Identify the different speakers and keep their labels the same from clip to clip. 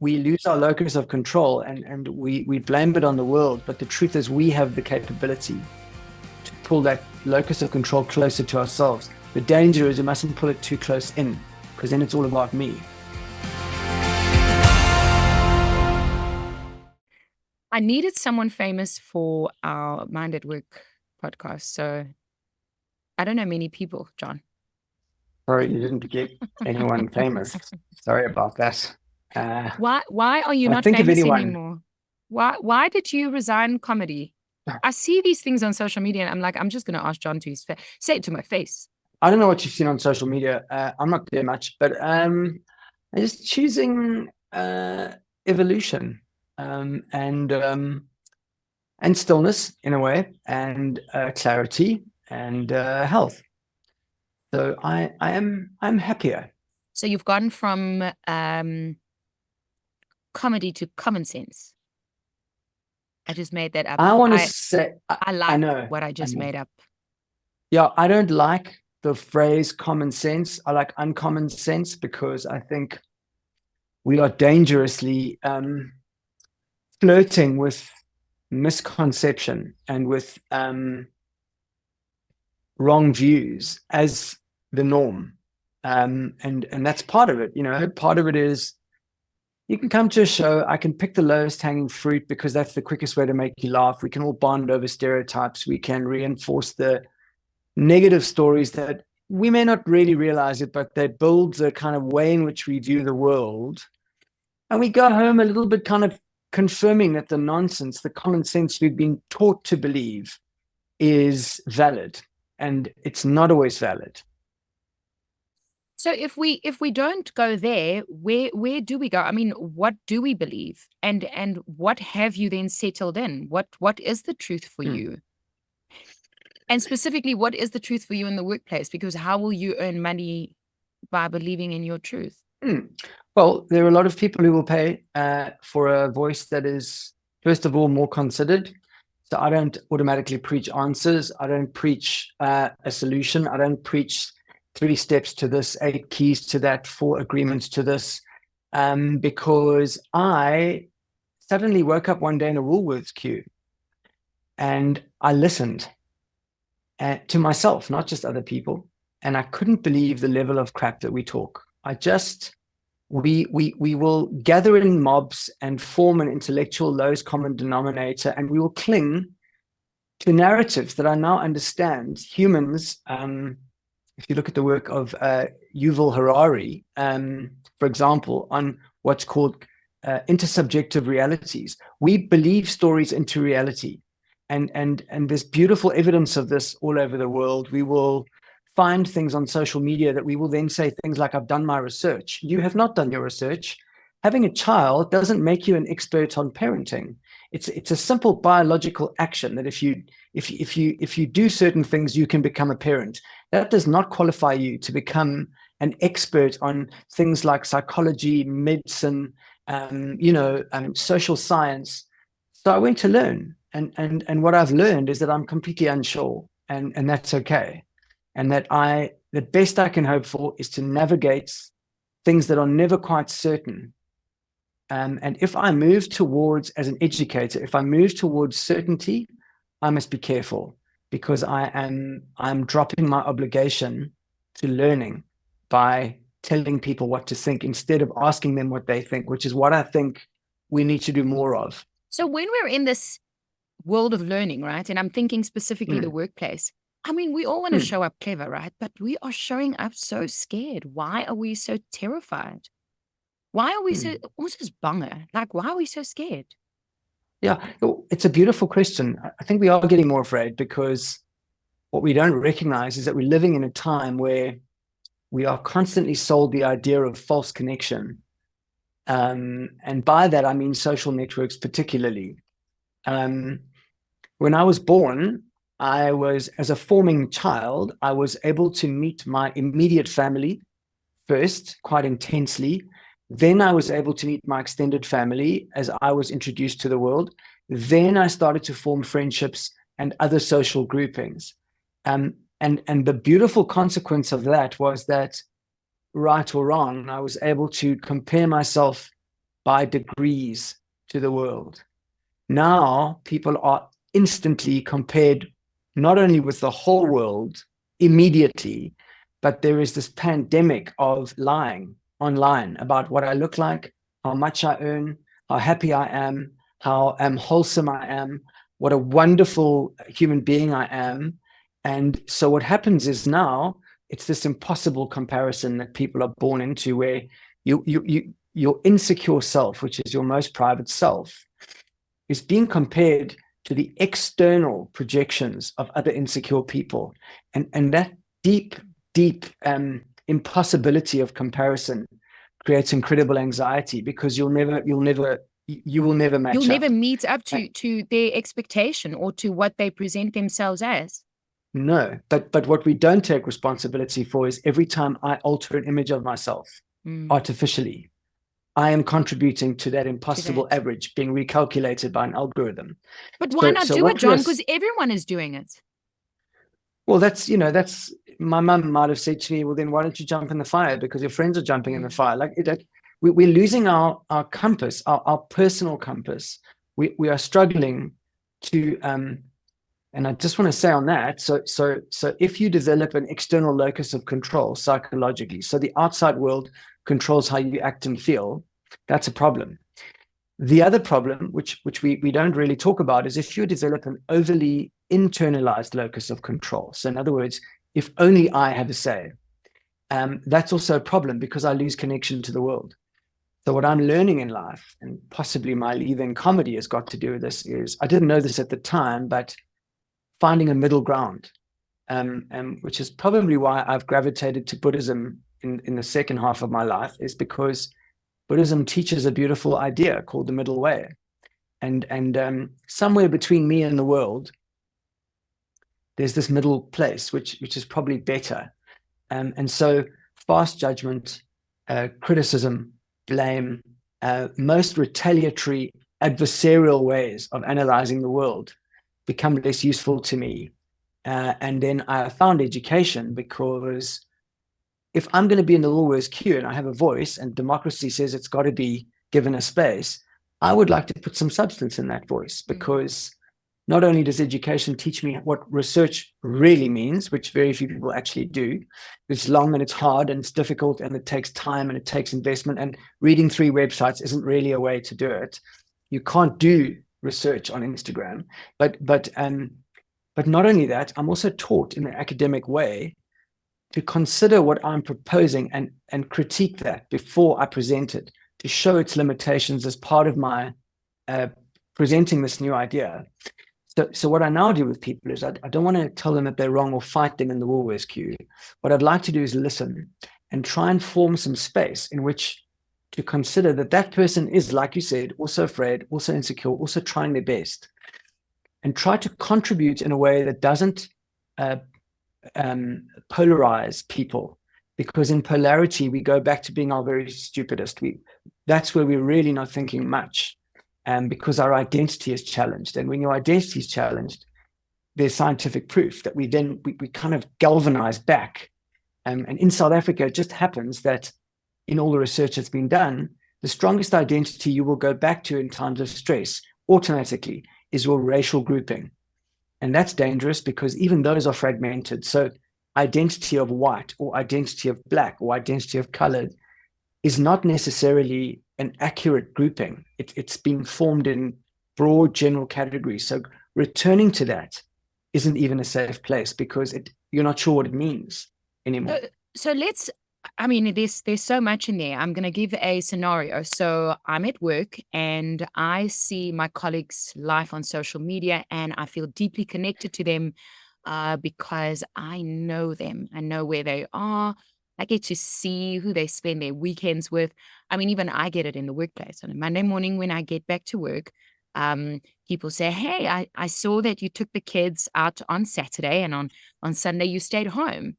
Speaker 1: we lose our locus of control and we blame it on the world. But the truth is we have the capability to pull that locus of control closer to ourselves. The danger is we mustn't pull it too close in, because then it's all about me.
Speaker 2: I needed someone famous for our Mind at Work podcast. So I don't know many people, John.
Speaker 1: Sorry, you didn't get anyone famous. Sorry about that.
Speaker 2: Why are you not famous anymore? Why did you resign comedy? I see these things on social media and I'm like, I'm just going to ask John to say it to my face.
Speaker 1: I don't know what you've seen on social media. I'm not there much, but I'm just choosing evolution and stillness in a way, and clarity and health. So I'm happier.
Speaker 2: So you've gone from comedy to common sense. I just made that up.
Speaker 1: I want to say
Speaker 2: I like what I just made up.
Speaker 1: Yeah, I don't like the phrase common sense. I like uncommon sense, because I think we are dangerously flirting with misconception and with wrong views as the norm. And that's part of it. You know, part of it is you can come to a show, I can pick the lowest hanging fruit because that's the quickest way to make you laugh. We can all bond over stereotypes. We can reinforce the negative stories that we may not really realize it, but they build the kind of way in which we view the world. And we go home a little bit kind of confirming that the nonsense, the common sense we've been taught to believe is valid, and it's not always valid.
Speaker 2: So if we don't go there, where do we go? I mean, what do we believe? And what have you then settled in? What is the truth for you? And specifically, what is the truth for you in the workplace? Because how will you earn money by believing in your truth?
Speaker 1: Well, there are a lot of people who will pay for a voice that is, first of all, more considered. So I don't automatically preach answers. I don't preach a solution. I don't preach 3 steps to this, 8 keys to that, 4 agreements to this, because I suddenly woke up one day in a Woolworths queue and I listened to myself, not just other people, and I couldn't believe the level of crap that we talk. We will gather in mobs and form an intellectual lowest common denominator, and we will cling to narratives that I now understand. Humans, if you look at the work of Yuval Harari, for example, on what's called intersubjective realities, we believe stories into reality. And there's beautiful evidence of this all over the world. We will find things on social media that we will then say things like, I've done my research. You have not done your research. Having a child doesn't make you an expert on parenting. It's a simple biological action that if you do certain things, you can become a parent. That does not qualify you to become an expert on things like psychology, medicine, social science. So I went to learn, and what I've learned is that I'm completely unsure, and that's okay. And that the best I can hope for is to navigate things that are never quite certain. And if I move towards, as an educator, if I move towards certainty, I must be careful, because I'm dropping my obligation to learning by telling people what to think instead of asking them what they think, which is what I think we need to do more of.
Speaker 2: So when we're in this world of learning, right, and I'm thinking specifically the workplace, I mean, we all want to show up clever, right? But we are showing up so scared. Why are we so terrified? Why are we so, what's this banger? Like, why are we so scared?
Speaker 1: Yeah, it's a beautiful question. I think we are getting more afraid because what we don't recognize is that we're living in a time where we are constantly sold the idea of false connection. And by that, I mean social networks particularly. When I was born, as a forming child, I was able to meet my immediate family first, quite intensely. Then I was able to meet my extended family as I was introduced to the world. Then I started to form friendships and other social groupings. And the beautiful consequence of that was that, right or wrong, I was able to compare myself by degrees to the world. Now people are instantly compared not only with the whole world immediately, but there is this pandemic of lying online about what I look like, how much I earn, how happy I am, how wholesome I am, what a wonderful human being I am. And so what happens is now it's this impossible comparison that people are born into, where your insecure self, which is your most private self, is being compared to the external projections of other insecure people. And that deep impossibility of comparison creates incredible anxiety, because you will never match
Speaker 2: You'll
Speaker 1: up.
Speaker 2: never meet up to their expectation or to what they present themselves as.
Speaker 1: No, but what we don't take responsibility for is every time I alter an image of myself artificially, I am contributing to that impossible average being recalculated by an algorithm.
Speaker 2: But why not do it, John? Because everyone is doing it.
Speaker 1: Well, that's my mum might have said to me, well, then why don't you jump in the fire? Because your friends are jumping in the fire. Like we're losing our compass, our personal compass. We are struggling to, and I just want to say on that, so if you develop an external locus of control psychologically, so the outside world controls how you act and feel, that's a problem. The other problem, which we don't really talk about, is if you develop an overly internalized locus of control. So in other words, if only I had a say, that's also a problem, because I lose connection to the world. So what I'm learning in life, and possibly my leaving comedy has got to do with this, is I didn't know this at the time, but finding a middle ground, which is probably why I've gravitated to Buddhism in the second half of my life, is because Buddhism teaches a beautiful idea called the middle way. And somewhere between me and the world, there's this middle place, which is probably better. And so fast judgment, criticism, blame, most retaliatory adversarial ways of analyzing the world become less useful to me. And then I found education, because if I'm going to be in the Woolworths queue and I have a voice and democracy says it's got to be given a space, I would like to put some substance in that voice, because not only does education teach me what research really means, which very few people actually do. It's long and it's hard and it's difficult and it takes time and it takes investment, and reading 3 websites isn't really a way to do it. You can't do research on Instagram, but not only that, I'm also taught in an academic way to consider what I'm proposing and critique that before I present it, to show its limitations as part of my presenting this new idea. So what I now do with people is I don't want to tell them that they're wrong or fight them in the Woolworths queue. What I'd like to do is listen and try and form some space in which to consider that that person is, like you said, also afraid, also insecure, also trying their best, and try to contribute in a way that doesn't polarize people, because in polarity we go back to being our very stupidest. That's where we're really not thinking much, because our identity is challenged. And when your identity is challenged, there's scientific proof that we kind of galvanize back. And in South Africa, it just happens that in all the research that's been done, the strongest identity you will go back to in times of stress automatically is your racial grouping. And that's dangerous, because even those are fragmented. So identity of white or identity of black or identity of color is not necessarily an accurate grouping. It's been formed in broad general categories. So returning to that isn't even a safe place, because you're not sure what it means anymore.
Speaker 2: So there's so much in there. I'm going to give a scenario. So I'm at work and I see my colleagues' life on social media, and I feel deeply connected to them because I know them. I know where they are. I get to see who they spend their weekends with. I mean, even I get it in the workplace. On a Monday morning when I get back to work, people say, hey, I saw that you took the kids out on Saturday, and on Sunday you stayed home.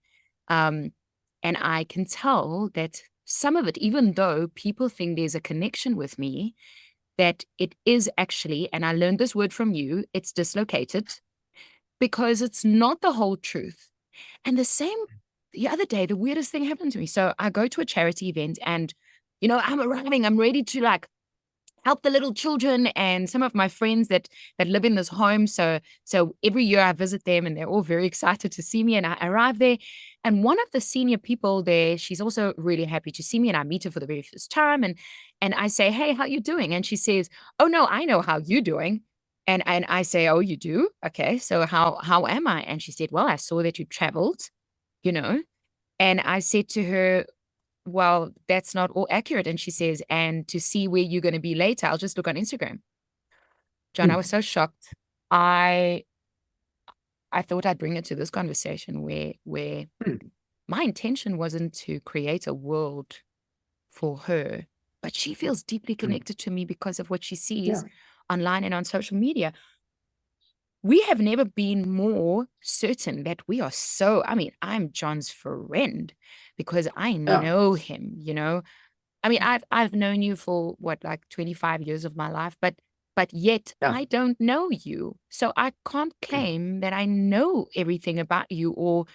Speaker 2: And I can tell that some of it, even though people think there's a connection with me, that it is actually, and I learned this word from you, it's dislocated, because it's not the whole truth. And the other day, the weirdest thing happened to me. So I go to a charity event and, I'm arriving, I'm ready to help the little children and some of my friends that live in this home. So every year I visit them, and they're all very excited to see me. And I arrive there, and one of the senior people there, she's also really happy to see me, and I meet her for the very first time, and I say, "Hey, how you doing?" And she says, "Oh no, I know how you doing." And I say, "Oh, you do? Okay, so how am I?" And she said, "Well, I saw that you traveled, you know." And I said to her, "Well, that's not all accurate." And she says, "And to see where you're going to be later, I'll just look on Instagram." John, I was so shocked. I thought I'd bring it to this conversation where my intention wasn't to create a world for her, but she feels deeply connected to me because of what she sees online and on social media. We have never been more certain that we are so, I mean, I'm John's friend because I know him, you know. I mean, I've known you for what, like 25 years of my life, but yet I don't know you. So I can't claim that I know everything about you, or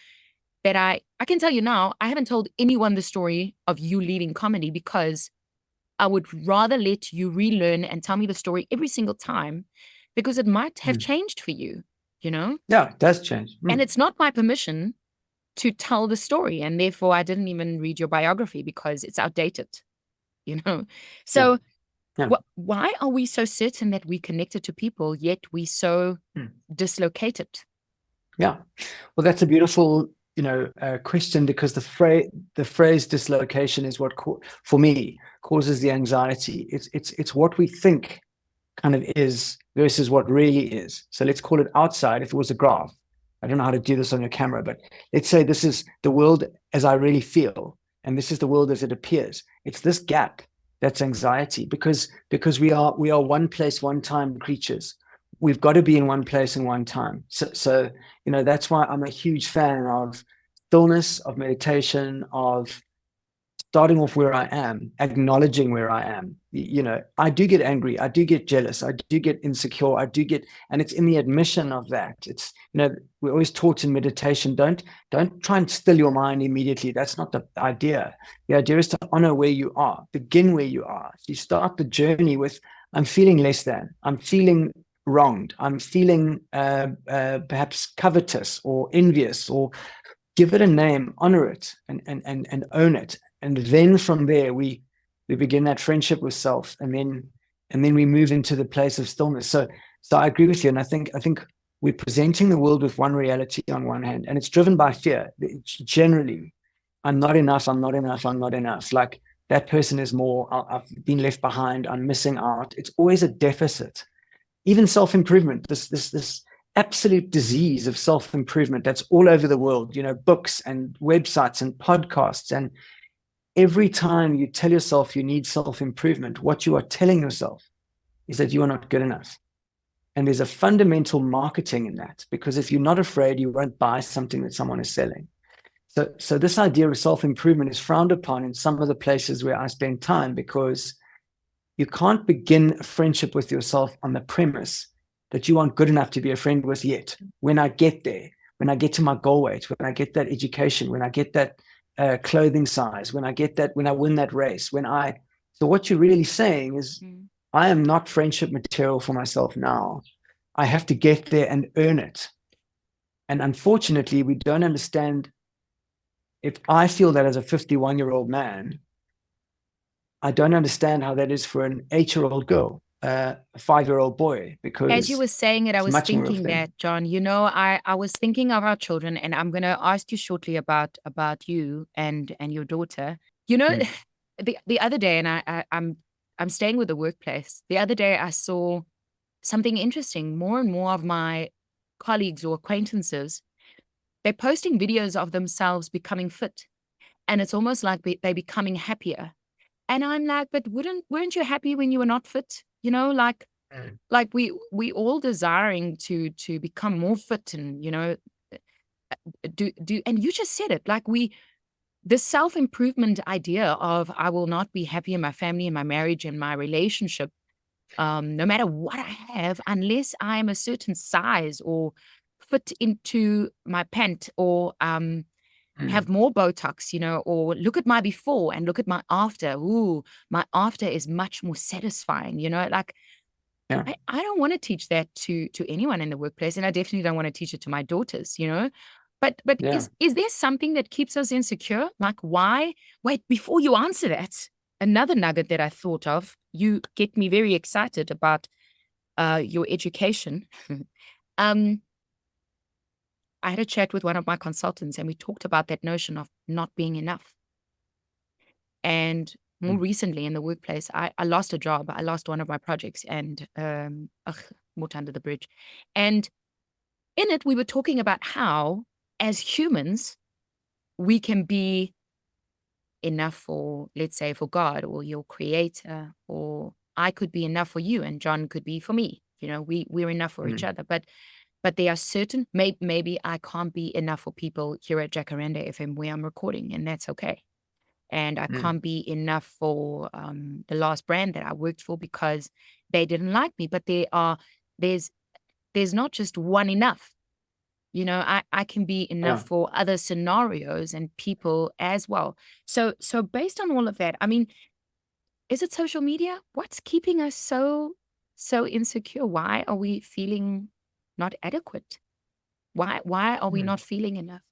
Speaker 2: that I can tell you now, I haven't told anyone the story of you leading comedy because I would rather let you relearn and tell me the story every single time, because it might have changed for you, you know?
Speaker 1: Yeah, it does change.
Speaker 2: And it's not my permission to tell the story. And therefore, I didn't even read your biography because it's outdated, you know? So why are we so certain that we connected to people, yet we so dislocated?
Speaker 1: Yeah, well, that's a beautiful, question, because the phrase dislocation is what for me causes the anxiety. It's what we think kind of is versus what really is. So let's call it outside. If it was a graph, I don't know how to do this on your camera, but let's say this is the world as I really feel, and this is the world as it appears. It's this gap that's anxiety, because we are one place, one time creatures. We've got to be in one place and one time. So that's why I'm a huge fan of stillness, of meditation, of starting off where I am, acknowledging where I am. I do get angry, I do get jealous, I do get insecure, and it's in the admission of that. It's, we're always taught in meditation, don't try and still your mind immediately. That's not the idea. The idea is to honor where you are, begin where you are. So you start the journey with, I'm feeling less than, I'm feeling wronged, I'm feeling perhaps covetous or envious, or give it a name, honor it, and own it. And then from there, we begin that friendship with self, and then we move into the place of stillness. So I agree with you, and I think we're presenting the world with one reality on one hand, and it's driven by fear. It's generally, I'm not enough, I'm not enough, I'm not enough. Like, that person is more, I've been left behind, I'm missing out. It's always a deficit. Even self-improvement, this absolute disease of self-improvement that's all over the world, books and websites and podcasts. And every time you tell yourself you need self-improvement, what you are telling yourself is that you are not good enough. And there's a fundamental marketing in that, because if you're not afraid, you won't buy something that someone is selling. So this idea of self-improvement is frowned upon in some of the places where I spend time, because you can't begin a friendship with yourself on the premise that you aren't good enough to be a friend with yet. When I get there, when I get to my goal weight, when I get that education, when I get that clothing size, when I win that race, so what you're really saying is, I am not friendship material for myself now. I have to get there and earn it. And unfortunately, we don't understand. If I feel that as a 51-year-old man, I don't understand how that is for an 8-year-old girl, a 5-year-old boy, because
Speaker 2: as you were saying it, I was thinking that, John, I was thinking of our children, and I'm going to ask you shortly about you and your daughter. The other day, and I'm staying with the workplace. The other day, I saw something interesting. More and more of my colleagues or acquaintances, they're posting videos of themselves becoming fit, and it's almost like they're becoming happier. And I'm like, but weren't you happy when you were not fit? Like we all desiring to become more fit, and do and you just said it, like the self-improvement idea of, I will not be happy in my family, in my marriage, in my relationship, no matter what I have, unless I am a certain size or fit into my pant, or have more Botox, you know, or look at my before and look at my after. Ooh, my after is much more satisfying, you know, like
Speaker 1: Yeah.
Speaker 2: I don't want to teach that to anyone in the workplace, and I definitely don't want to teach it to my daughters, you know. But
Speaker 1: Yeah.
Speaker 2: is there something that keeps us insecure? Like why? Wait, before you answer that, another nugget that I thought of, you get me very excited about your education. um, I had a chat with one of my consultants, and we talked about that notion of not being enough. And more
Speaker 1: Mm.
Speaker 2: recently in the workplace, I lost a job. I lost one of my projects, and water under the bridge. And in it, we were talking about how, as humans, we can be enough for, let's say, for God or your creator, or I could be enough for you, and John could be for me. You know, we're enough for each
Speaker 1: Mm.
Speaker 2: other. But there are certain, maybe I can't be enough for people here at Jacaranda FM where I'm recording, and that's okay. And I
Speaker 1: Mm.
Speaker 2: can't be enough for the last brand that I worked for because they didn't like me. But there's not just one enough. You know, I can be enough
Speaker 1: Yeah.
Speaker 2: for other scenarios and people as well. So based on all of that, I mean, is it social media? What's keeping us so insecure? Why are we feeling not adequate? Why are we
Speaker 1: Mm.
Speaker 2: not feeling enough?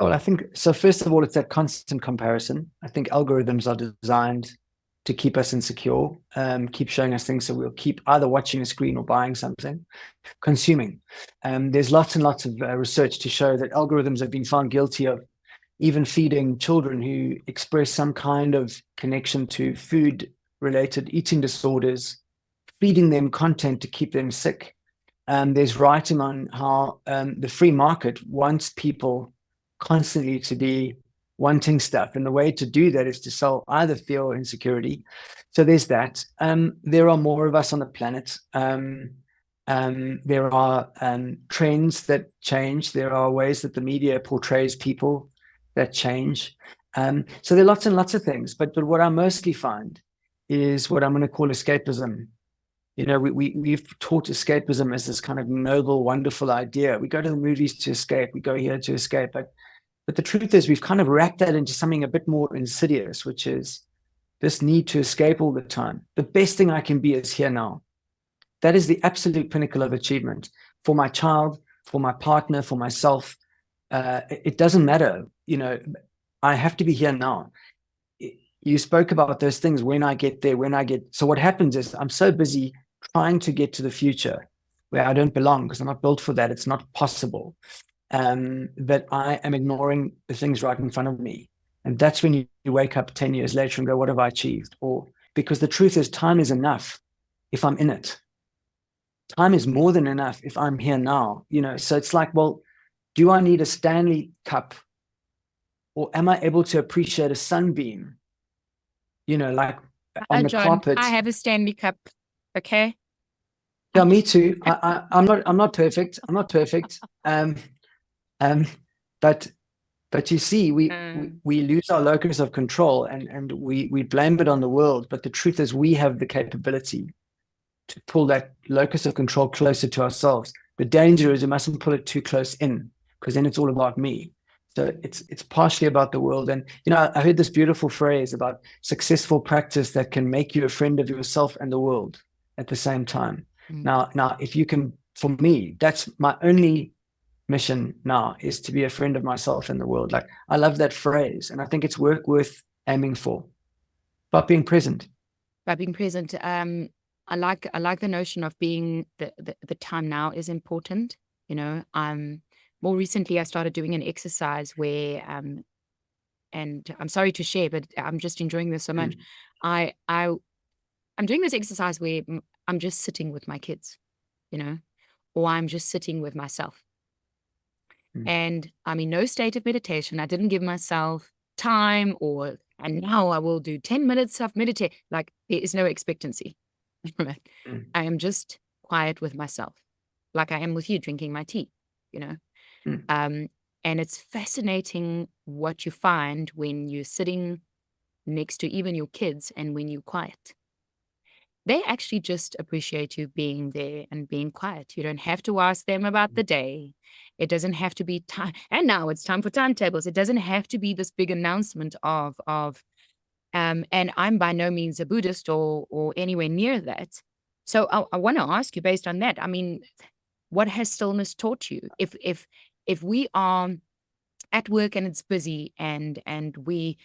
Speaker 1: Well, I think so. First of all, it's that constant comparison. I think algorithms are designed to keep us insecure, keep showing us things, so we'll keep either watching a screen or buying something, consuming. There's lots and lots of research to show that algorithms have been found guilty of even feeding children who express some kind of connection to food-related eating disorders, feeding them content to keep them sick. There's writing on how the free market wants people constantly to be wanting stuff. And the way to do that is to sell either fear or insecurity. So there's that. There are more of us on the planet. There are trends that change. There are ways that the media portrays people that change. So there are lots and lots of things. But what I mostly find is what I'm going to call escapism. You know, we've taught escapism as this kind of noble, wonderful idea. We go to the movies to escape. We go here to escape. But the truth is, we've kind of wrapped that into something a bit more insidious, which is this need to escape all the time. The best thing I can be is here now. That is the absolute pinnacle of achievement for my child, for my partner, for myself. It doesn't matter. You know, I have to be here now. You spoke about those things when I get there, so what happens is I'm so busy trying to get to the future where I don't belong because I'm not built for that. It's not possible. That I am ignoring the things right in front of me. And that's when you wake up 10 years later and go, what have I achieved? Or because the truth is time is enough if I'm in it. Time is more than enough if I'm here now, you know? So it's like, well, do I need a Stanley cup or am I able to appreciate a sunbeam? You know, like on the
Speaker 2: John,
Speaker 1: carpet.
Speaker 2: I have a Stanley Cup. Okay.
Speaker 1: Yeah, me too. I'm not perfect. I'm not perfect. Um, but you see, we lose our locus of control and we blame it on the world. But the truth is, we have the capability to pull that locus of control closer to ourselves. The danger is you mustn't pull it too close in, because then it's all about me. So it's partially about the world. And you know, I heard this beautiful phrase about successful practice that can make you a friend of yourself and the world at the same time. Now, if you can, for me, that's my only mission now, is to be a friend of myself and the world. Like, I love that phrase, and I think it's worth aiming for. About being present.
Speaker 2: By being present, I like the notion of being the time now is important. You know, more recently I started doing an exercise where and I'm sorry to share, but I'm just enjoying this so much. I'm doing this exercise where I'm just sitting with my kids, you know, or I'm just sitting with myself. And I'm in no state of meditation. I didn't give myself time and now I will do 10 minutes of meditate. Like, there is no expectancy. I am just quiet with myself, like I am with you drinking my tea, you know. And it's fascinating what you find when you're sitting next to even your kids and when you're quiet. They actually just appreciate you being there and being quiet. You don't have to ask them about the day. It doesn't have to be time. And now it's time for timetables. It doesn't have to be this big announcement and I'm by no means a Buddhist or anywhere near that. So I want to ask you based on that. I mean, what has stillness taught you? If we are at work and it's busy and we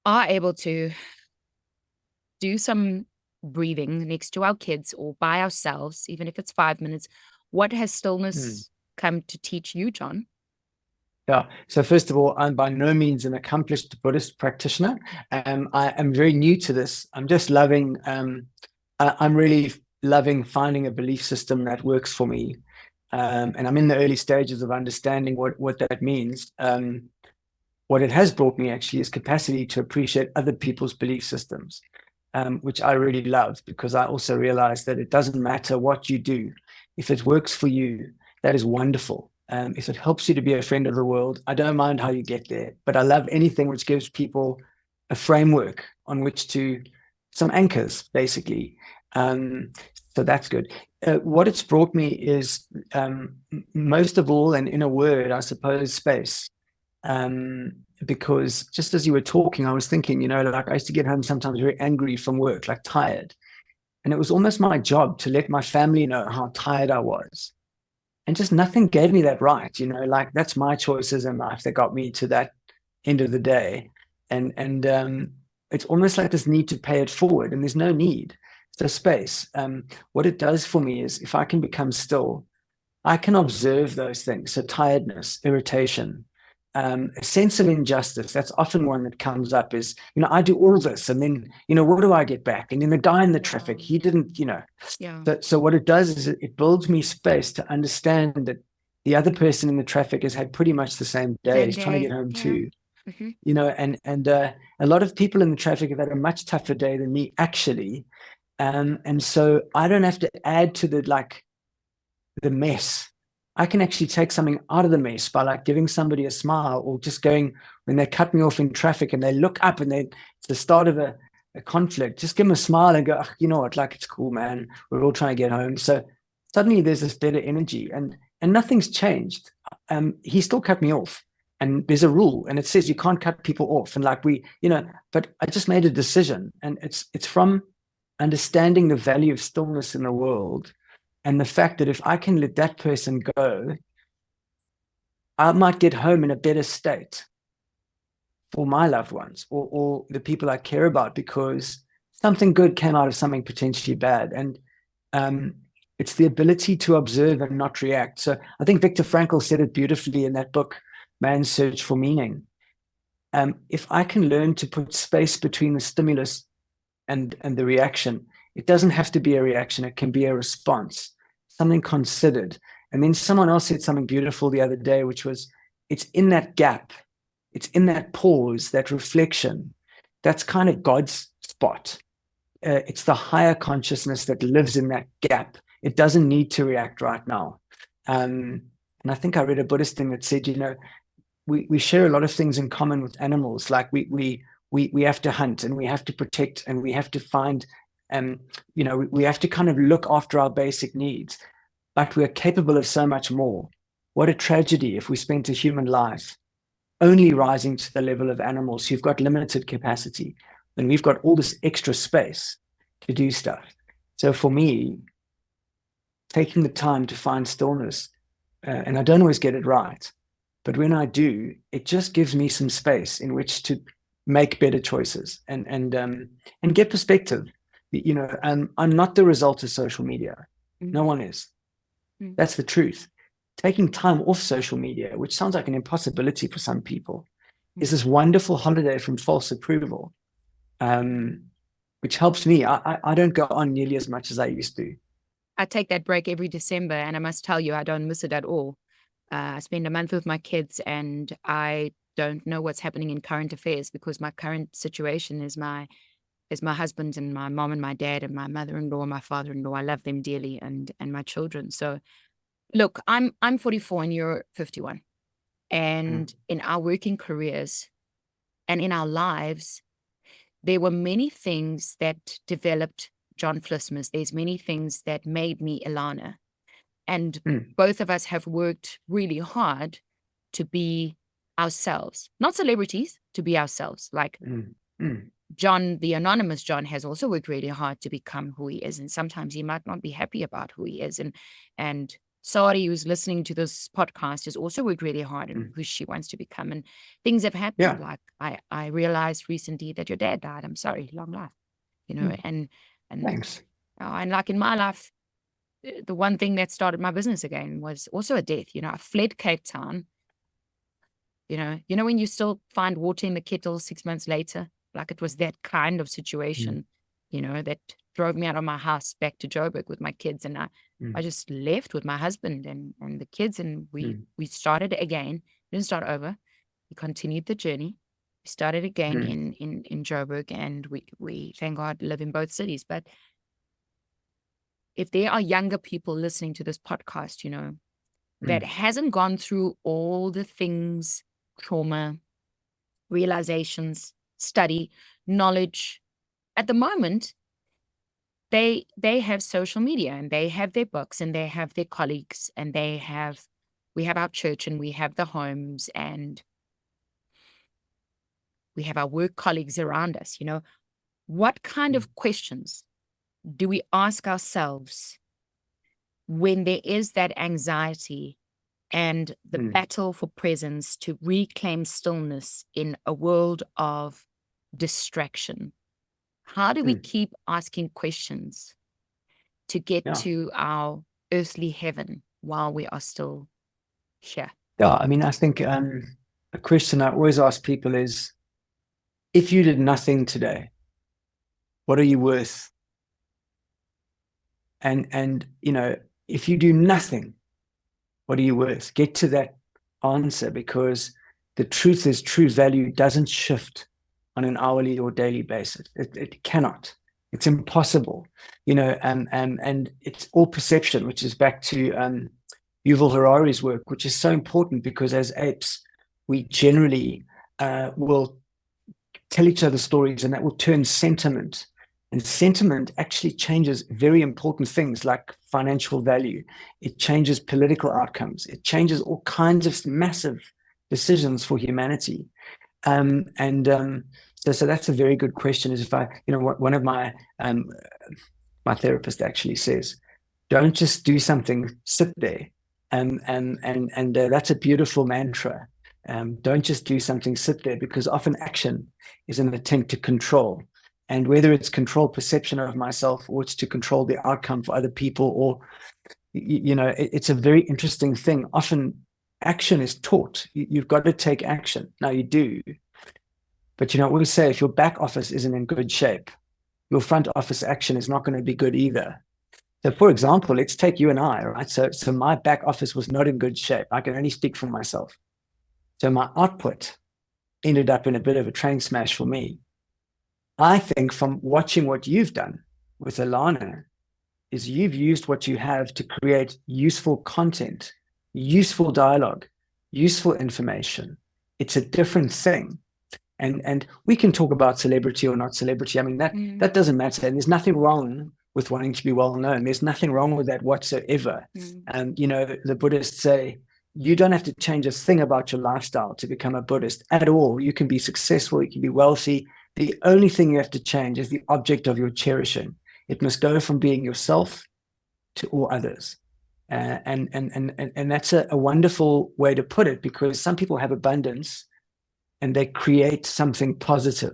Speaker 2: are able to do some breathing next to our kids or by ourselves, even if it's 5 minutes, what has stillness come to teach you, John?
Speaker 1: Yeah. So first of all, I'm by no means an accomplished Buddhist practitioner. I am very new to this. I'm just loving, I'm really loving finding a belief system that works for me. And I'm in the early stages of understanding what that means. What it has brought me actually is capacity to appreciate other people's belief systems, which I really love, because I also realize that it doesn't matter what you do. If it works for you, that is wonderful. If it helps you to be a friend of the world, I don't mind how you get there, but I love anything which gives people a framework on which to, some anchors, basically. So that's good. What it's brought me is, most of all, and in a word, I suppose, space. Because just as you were talking, I was thinking, like I used to get home sometimes very angry from work, like tired. And it was almost my job to let my family know how tired I was. And just nothing gave me that right, like that's my choices in life that got me to that end of the day. And it's almost like this need to pay it forward, and there's no need. So space. What it does for me is if I can become still, I can observe those things. So tiredness, irritation, a sense of injustice. That's often one that comes up is, I do all this and then, what do I get back? And then the guy in the traffic, he didn't,
Speaker 2: Yeah.
Speaker 1: So what it does is it builds me space to understand that the other person in the traffic has had pretty much the same day. He's trying to get home too, and a lot of people in the traffic have had a much tougher day than me, actually. And so I don't have to add to the mess. I can actually take something out of the mess by like giving somebody a smile, or just going when they cut me off in traffic and they look up and it's the start of a conflict, just give them a smile and go, you know what, like, it's cool, man. We're all trying to get home. So suddenly there's this better energy, and nothing's changed. He still cut me off, and there's a rule, and it says you can't cut people off. And like but I just made a decision, and it's from understanding the value of stillness in the world. And the fact that if I can let that person go, I might get home in a better state for my loved ones or the people I care about, because something good came out of something potentially bad. And it's the ability to observe and not react. So I think Viktor Frankl said it beautifully in that book, Man's Search for Meaning. If I can learn to put space between the stimulus and the reaction, it doesn't have to be a reaction. It can be a response, something considered. And then someone else said something beautiful the other day, which was, it's in that gap, it's in that pause, that reflection, that's kind of God's spot. It's the higher consciousness that lives in that gap. It doesn't need to react right now. And I think I read a Buddhist thing that said, we share a lot of things in common with animals. Like we have to hunt, and we have to protect, and we have to find, we have to kind of look after our basic needs, but we're capable of so much more. What a tragedy if we spent a human life only rising to the level of animals who've got limited capacity, and we've got all this extra space to do stuff. So for me, taking the time to find stillness, and I don't always get it right, but when I do, it just gives me some space in which to make better choices and get perspective. I'm not the result of social media. No one is. That's the truth. Taking time off social media, which sounds like an impossibility for some people, is this wonderful holiday from false approval, which helps me. I don't go on nearly as much as I used to.
Speaker 2: I take that break every December, and I must tell you, I don't miss it at all. I spend a month with my kids, and I don't know what's happening in current affairs, because my current situation is my husband and my mom and my dad and my mother-in-law and my father-in-law. I love them dearly, and my children. So look, I'm 44 and you're 51. And in our working careers and in our lives, there were many things that developed John Vlismas. There's many things that made me Elana. And both of us have worked really hard to be ourselves, not celebrities, to be ourselves. Like John, the anonymous John, has also worked really hard to become who he is. And sometimes he might not be happy about who he is. And Sari, who's listening to this podcast, has also worked really hard on who she wants to become. And things have happened.
Speaker 1: Yeah.
Speaker 2: Like I realized recently that your dad died. I'm sorry, long life. You know, and
Speaker 1: Thanks.
Speaker 2: And like in my life, the one thing that started my business again was also a death. You know, I fled Cape Town. You know when you still find water in the kettle 6 months later, like it was that kind of situation, you know, that drove me out of my house back to Joburg with my kids, and I just left with my husband and the kids, and we started again. We didn't start over. We continued the journey. We started again in Joburg, and we thank God live in both cities. But if there are younger people listening to this podcast, you know, that hasn't gone through all the things, trauma, realizations, study, knowledge, at the moment, they have social media, and they have their books, and they have their colleagues, and we have our church, and we have the homes, and we have our work colleagues around us. You know, what kind of questions do we ask ourselves when there is that anxiety and the battle for presence to reclaim stillness in a world of distraction? How do we keep asking questions to get to our earthly heaven while we are still here?
Speaker 1: Yeah, I mean, I think a question I always ask people is, if you did nothing today, what are you worth? And you know, if you do nothing, what are you worth? Get to that answer, because the truth is, true value doesn't shift on an hourly or daily basis. It cannot. It's impossible, you know, and it's all perception, which is back to Yuval Harari's work, which is so important, because as apes, we generally will tell each other stories, and that will turn sentiment. And sentiment actually changes very important things like financial value. It changes political outcomes. It changes all kinds of massive decisions for humanity. So that's a very good question. Is if one of my my therapist actually says, don't just do something, sit there. And that's a beautiful mantra. Don't just do something, sit there, because often action is an attempt to control. And whether it's control perception of myself, or it's to control the outcome for other people, or, you know, it's a very interesting thing. Often action is taught. You've got to take action. Now you do. But, you know, I always say, if your back office isn't in good shape, your front office action is not going to be good either. So, for example, let's take you and I, right? So my back office was not in good shape. I can only speak for myself. So my output ended up in a bit of a train smash for me. I think from watching what you've done with Elana, is you've used what you have to create useful content, useful dialogue, useful information. It's a different thing. And we can talk about celebrity or not celebrity. I mean, that doesn't matter. And there's nothing wrong with wanting to be well known. There's nothing wrong with that whatsoever. You know, the Buddhists say, you don't have to change a thing about your lifestyle to become a Buddhist at all. You can be successful, you can be wealthy. The only thing you have to change is the object of your cherishing. It must go from being yourself to all others. And that's a wonderful way to put it, because some people have abundance and they create something positive.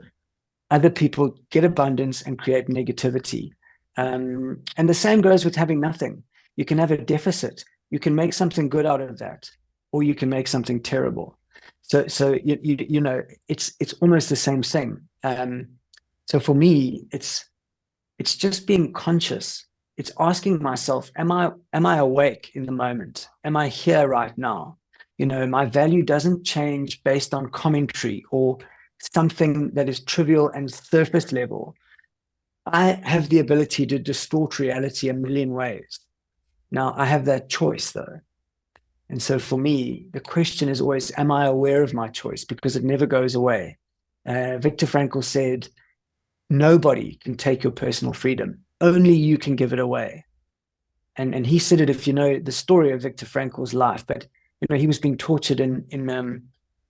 Speaker 1: Other people get abundance and create negativity. And the same goes with having nothing. You can have a deficit. You can make something good out of that, or you can make something terrible. So you know, it's almost the same thing. So for me, it's just being conscious. It's asking myself, am I awake in the moment? Am I here right now? You know, my value doesn't change based on commentary or something that is trivial and surface level. I have the ability to distort reality a million ways. Now, I have that choice, though. And so for me, the question is always, am I aware of my choice? Because it never goes away. Viktor Frankl said, nobody can take your personal freedom. Only you can give it away. And he said it, if you know the story of Viktor Frankl's life, but he was being tortured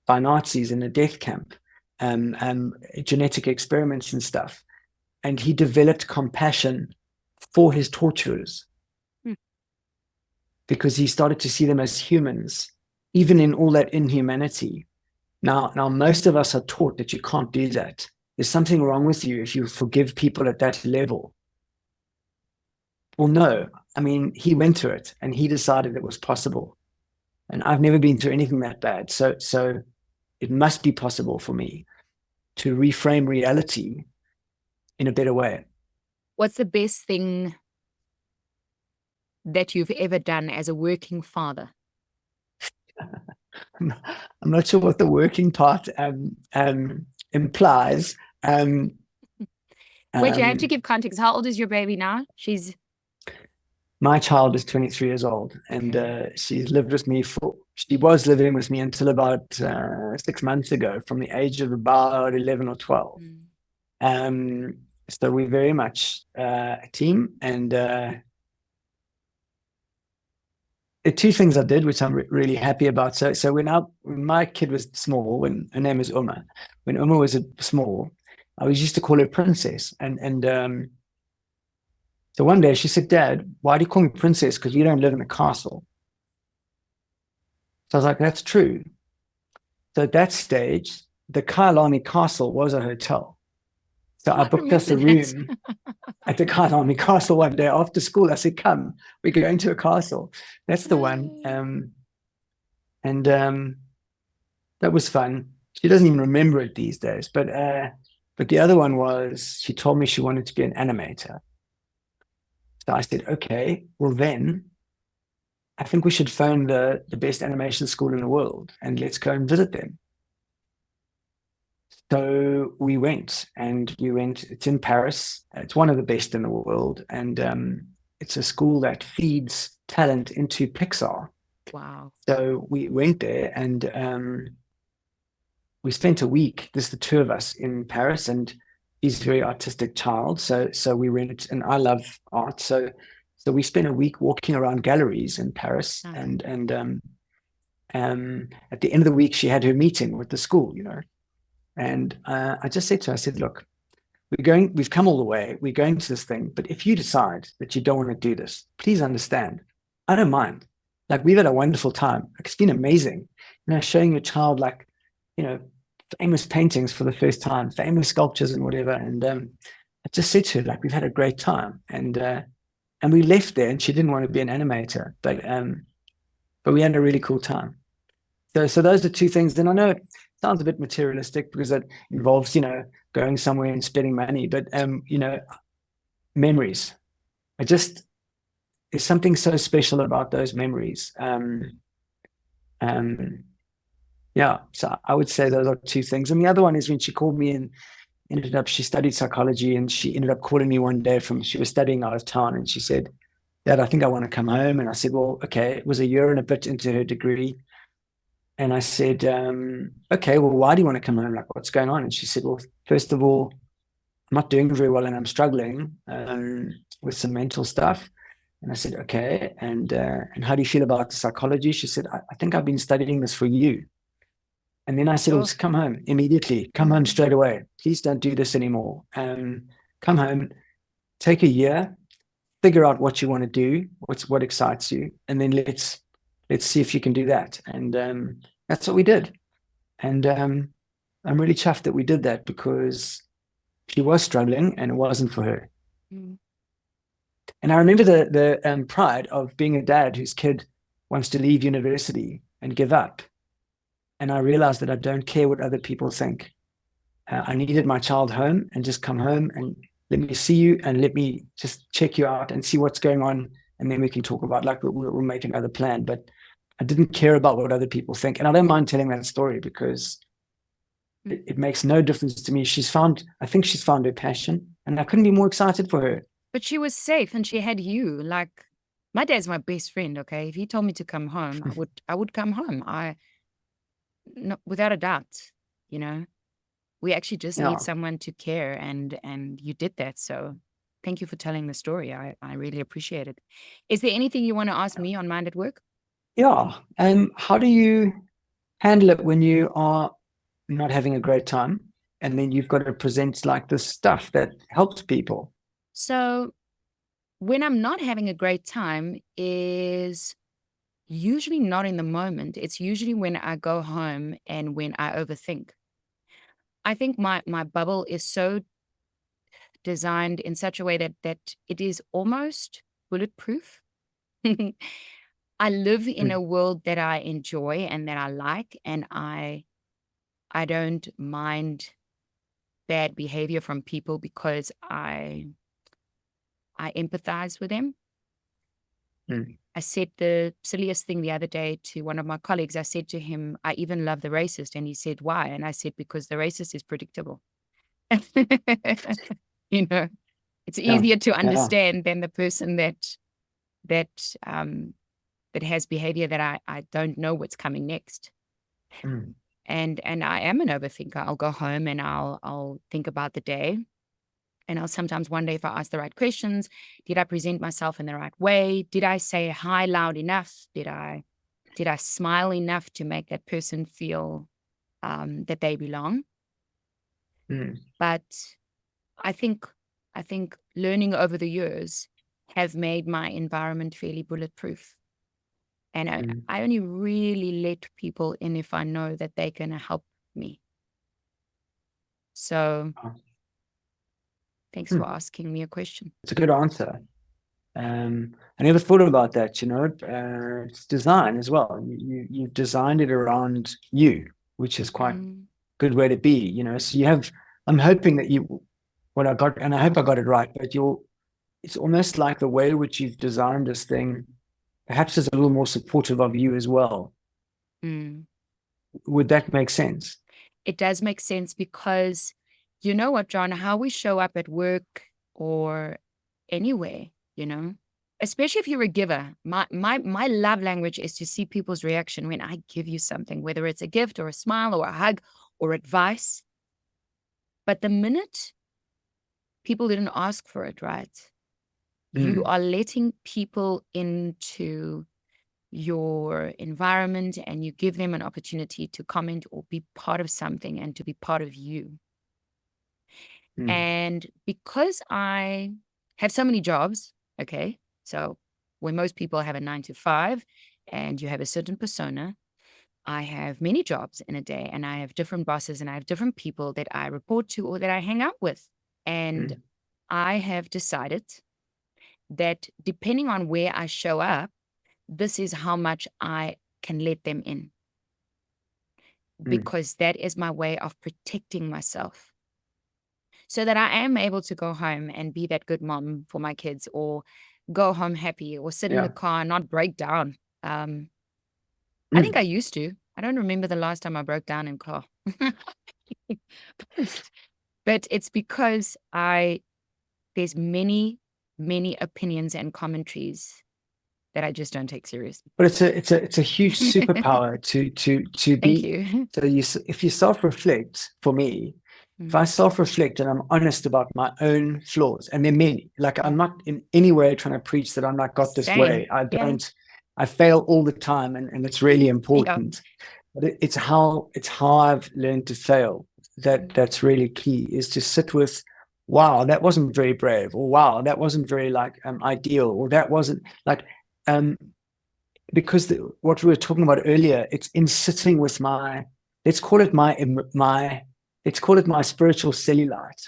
Speaker 1: by Nazis in a death camp, genetic experiments and stuff. And he developed compassion for his torturers because he started to see them as humans, even in all that inhumanity. Now, most of us are taught that you can't do that. There's something wrong with you if you forgive people at that level. Well, no. I mean, he went through it and he decided it was possible. And I've never been through anything that bad. So it must be possible for me to reframe reality in a better way.
Speaker 2: What's the best thing that you've ever done as a working father?
Speaker 1: I'm not sure what the working part implies.
Speaker 2: Wait, you have to give context. How old is your baby now?
Speaker 1: My child is 23 years old, and she's lived with me she was living with me until about 6 months ago, from the age of about 11 or 12. So we're very much a team, and the two things I did, which I'm really happy about. So when my kid was small, when her name is Uma, when Uma was small, I was used to call her Princess, and so one day she said, "Dad, why do you call me Princess? Because you don't live in a castle." So I was like, "That's true." So at that stage, the Kailani Castle was a hotel. So I booked us a room at the Kailani Castle one day after school. I said, "Come, we're going to a castle." That's the one. And that was fun. She doesn't even remember it these days. But the other one was, she told me she wanted to be an animator. So I said, okay, well then, I think we should phone the best animation school in the world and let's go and visit them. So we went. It's in Paris. It's one of the best in the world. And it's a school that feeds talent into Pixar.
Speaker 2: Wow.
Speaker 1: So we went there and we spent a week, just the two of us, in Paris, and he's a very artistic child. So we went, and I love art. So we spent a week walking around galleries in Paris. And at the end of the week, she had her meeting with the school, And I just said to her, I said, look, we've come all the way, we're going to this thing, but if you decide that you don't want to do this, please understand, I don't mind. Like, we've had a wonderful time. Like, it's been amazing, showing your child, like, famous paintings for the first time, famous sculptures and whatever. And I just said to her, like, we've had a great time. And we left there, and she didn't want to be an animator, but we had a really cool time. So those are two things. And I know it sounds a bit materialistic because it involves, going somewhere and spending money, but memories. There's something so special about those memories. Yeah, so I would say those are two things. And the other one is when she called me and she studied psychology, and she ended up calling me one day she was studying out of town, and she said, "Dad, I think I want to come home." And I said, well, okay. It was a year and a bit into her degree. And I said, okay, well, why do you want to come home? Like, what's going on? And she said, well, first of all, I'm not doing very well and I'm struggling with some mental stuff. And I said, okay. And how do you feel about psychology? She said, I think I've been studying this for you. And then I said, well, just come home immediately. Come home straight away. Please don't do this anymore. Come home, take a year, figure out what you want to do, what excites you, and then let's see if you can do that. And that's what we did. And I'm really chuffed that we did that, because she was struggling and it wasn't for her. And I remember the pride of being a dad whose kid wants to leave university and give up. And I realized that I don't care what other people think. I needed my child home, and just come home and let me see you, and let me just check you out and see what's going on. And then we can talk about, like, we'll make another plan. But I didn't care about what other people think. And I don't mind telling that story, because it makes no difference to me. I think she's found her passion, and I couldn't be more excited for her.
Speaker 2: But she was safe, and she had you. Like, my dad's my best friend, okay? If he told me to come home, I would come home. No, without a doubt, we actually just need someone to care, and you did that. So thank you for telling the story. I really appreciate it. Is there anything you want to ask me on Mind at Work?
Speaker 1: Yeah. How do you handle it when you are not having a great time, and then you've got to present like this stuff that helps people?
Speaker 2: So when I'm not having a great time is usually not in the moment. It's usually when I go home and when I overthink. I think my bubble is so designed in such a way that it is almost bulletproof. I live in a world that I enjoy and that I like, and I don't mind bad behavior from people because I empathize with them. I said the silliest thing the other day to one of my colleagues. I said to him, I even love the racist. And he said, why? And I said, because the racist is predictable. You know, it's easier to understand than the person that has behavior that I don't know what's coming next. And I am an overthinker. I'll go home and I'll think about the day. And I'll sometimes wonder if I asked the right questions. Did I present myself in the right way? Did I say hi loud enough? Did I smile enough to make that person feel that they belong? But I think learning over the years have made my environment fairly bulletproof. And I only really let people in if I know that they're going to help me. So thanks for asking me a question.
Speaker 1: It's a good answer. I never thought about that, you know. It's design as well. You've designed it around you, which is quite a good way to be, you know. So you have, I'm hoping that what I got, and I hope I got it right, but it's almost like the way which you've designed this thing perhaps is a little more supportive of you as well. Would that make sense?
Speaker 2: It does make sense, because you know what, John, how we show up at work or anywhere, you know, especially if you're a giver. My love language is to see people's reaction when I give you something, whether it's a gift or a smile or a hug or advice. But the minute people didn't ask for it, right? You are letting people into your environment, and you give them an opportunity to comment or be part of something and to be part of you. And because I have so many jobs, okay, so when most people have a 9 to 5 and you have a certain persona, I have many jobs in a day, and I have different bosses, and I have different people that I report to or that I hang out with. And I have decided that depending on where I show up, this is how much I can let them in, because that is my way of protecting myself, so that I am able to go home and be that good mom for my kids, or go home happy, or sit in the car and not break down. I think I used to. I don't remember the last time I broke down in car. But it's because there's many opinions and commentaries that I just don't take seriously.
Speaker 1: But it's a huge superpower to be.
Speaker 2: Thank you.
Speaker 1: So if you self-reflect, for me, if I self-reflect and I'm honest about my own flaws, and they're many, like I'm not in any way trying to preach that I'm not got this way. I don't. I fail all the time, and it's really important. But it's how I've learned to fail that's really key, is to sit with, wow, that wasn't very brave, or wow, that wasn't very ideal, or that wasn't like because what we were talking about earlier, it's in sitting with my, let's call it my spiritual cellulite.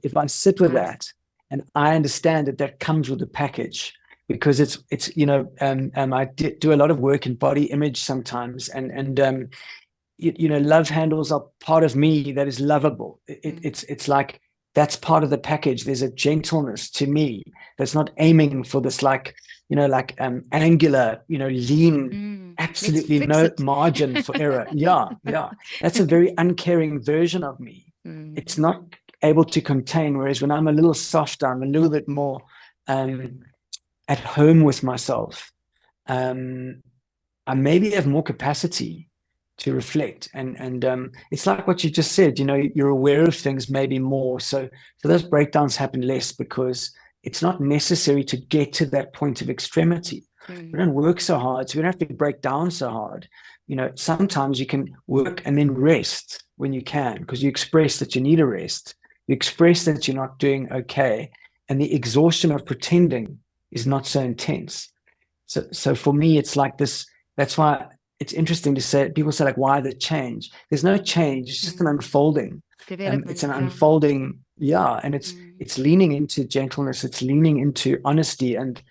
Speaker 1: If I sit with that, and I understand that comes with a package, because it's you know, I do a lot of work in body image sometimes, and you know, love handles are part of me that is lovable. It's like, that's part of the package. There's a gentleness to me that's not aiming for this, like, you know, like angular, you know, lean, absolutely no margin for error. Yeah. That's a very uncaring version of me. It's not able to contain. Whereas when I'm a little softer, I'm a little bit more at home with myself. I maybe have more capacity to reflect. And it's like what you just said, you're aware of things maybe more. So those breakdowns happen less because it's not necessary to get to that point of extremity. We don't work so hard, so we don't have to break down so hard. Sometimes you can work and then rest when you can, because you express that you need a rest. You express that you're not doing okay. And the exhaustion of pretending is not so intense. So for me, it's like this. That's why it's interesting to say, people say, like, why the change? There's no change. It's just an unfolding. It's an unfolding. Yeah. And it's leaning into gentleness. It's leaning into honesty, and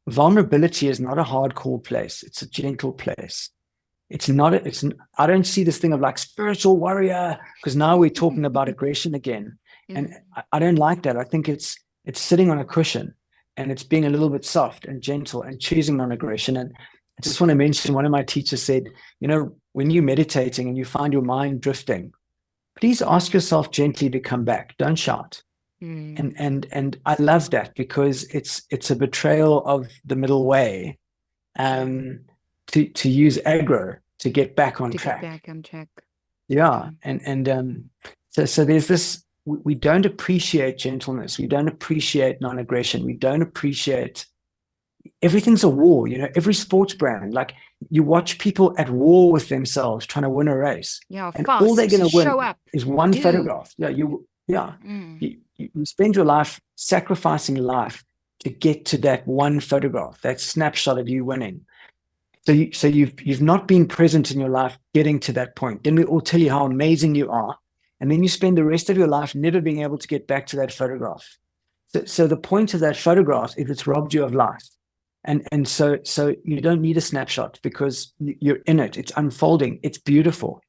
Speaker 1: vulnerability is not a hardcore place. It's a gentle place. It's not, I don't see this thing of like spiritual warrior, because now we're talking about aggression again. And I don't like that. I think it's sitting on a cushion, and it's being a little bit soft and gentle and choosing non-aggression. And I just want to mention, one of my teachers said, when you're meditating and you find your mind drifting, please ask yourself gently to come back. Don't shout. And I love that, because it's a betrayal of the middle way, to use aggro to get back on track. Yeah. And so there's this, we don't appreciate gentleness. We don't appreciate non-aggression. We don't appreciate, everything's a war, every sports brand, like you watch people at war with themselves trying to win a race.
Speaker 2: Yeah,
Speaker 1: and
Speaker 2: fast,
Speaker 1: all they're going to win is one
Speaker 2: do.
Speaker 1: photograph. You spend your life sacrificing life to get to that one photograph, that snapshot of you winning. So you've not been present in your life getting to that point. Then we all tell you how amazing you are, and then you spend the rest of your life never being able to get back to that photograph. So the point of that photograph is it's robbed you of life. And so you don't need a snapshot, because you're in it. It's unfolding. It's beautiful.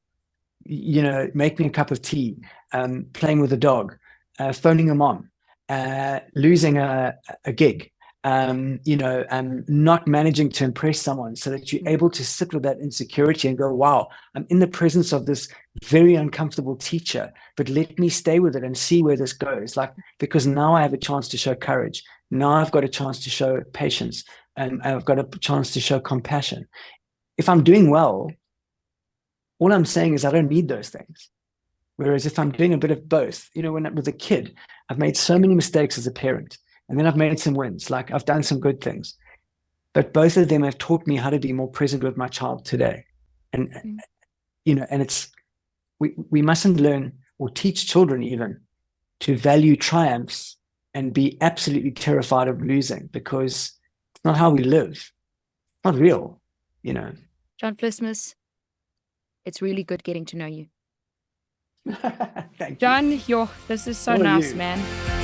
Speaker 1: Making a cup of tea, playing with a dog, phoning a mom, losing a gig, not managing to impress someone, so that you're able to sit with that insecurity and go, wow, I'm in the presence of this very uncomfortable teacher, but let me stay with it and see where this goes. Like, because now I have a chance to show courage. Now I've got a chance to show patience, and I've got a chance to show compassion. If I'm doing well, all I'm saying is I don't need those things. Whereas if I'm doing a bit of both, when I was a kid, I've made so many mistakes as a parent, and then I've made some wins. Like, I've done some good things, but both of them have taught me how to be more present with my child today. And, and it's, we mustn't learn or teach children even to value triumphs and be absolutely terrified of losing, because it's not how we live. It's not real,
Speaker 2: John Vlismas, it's really good getting to know you.
Speaker 1: Thank
Speaker 2: John, this is so nice, man.